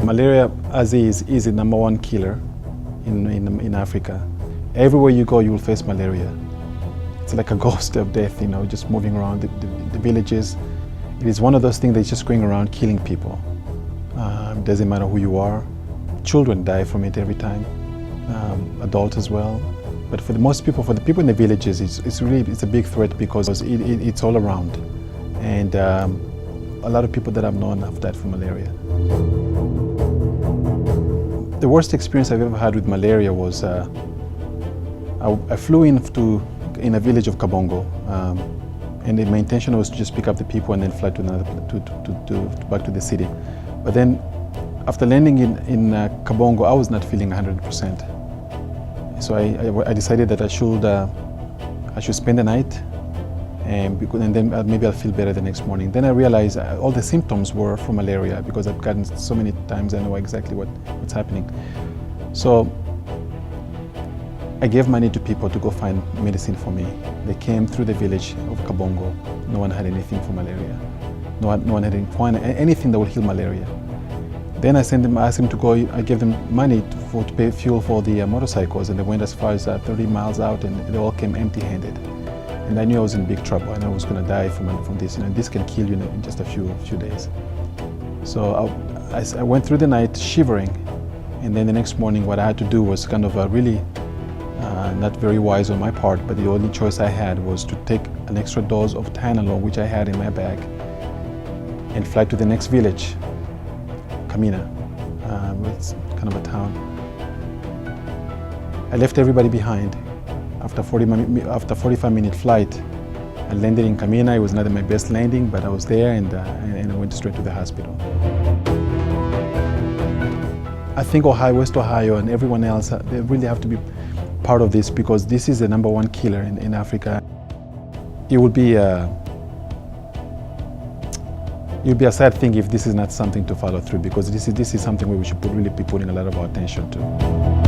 Malaria, as is the #1 killer in Africa. Everywhere you go, you will face malaria. It's like a ghost of death, just moving around the villages. It is one of those things that's just going around killing people. Doesn't matter who you are. Children die from it every time, adults as well. But for the people in the villages, it's a big threat because it's all around. And a lot of people that I've known have died from malaria. The worst experience I've ever had with malaria was I flew in a village of Kabongo, and my intention was to just pick up the people and then fly back to the city. But then, after landing in Kabongo, I was not feeling 100%. So I decided that I should spend the night, and then maybe I'll feel better the next morning. Then I realized all the symptoms were from malaria because I've gotten so many times. I know exactly what's happening. So I gave money to people to go find medicine for me. They came through the village of Kabongo. No one had anything for malaria. No one had anything that would heal malaria. Then I asked them to go. I gave them money to pay fuel for the motorcycles, and they went as far as 30 miles out, and they all came empty-handed. And I knew I was in big trouble, and I was going to die from this. This can kill you in just a few days. So I went through the night shivering, and then the next morning, what I had to do was kind of really not very wise on my part, but the only choice I had was to take an extra dose of Tylenol, which I had in my bag, and fly to the next village, Kamina. It's kind of a town. I left everybody behind. After 45-minute flight, I landed in Kamina. It was not my best landing, but I was there, and I went straight to the hospital. I think West Ohio and everyone else, they really have to be part of this because this is the #1 killer in Africa. It would be a sad thing if this is not something to follow through, because this is something where we should really be putting a lot of our attention to.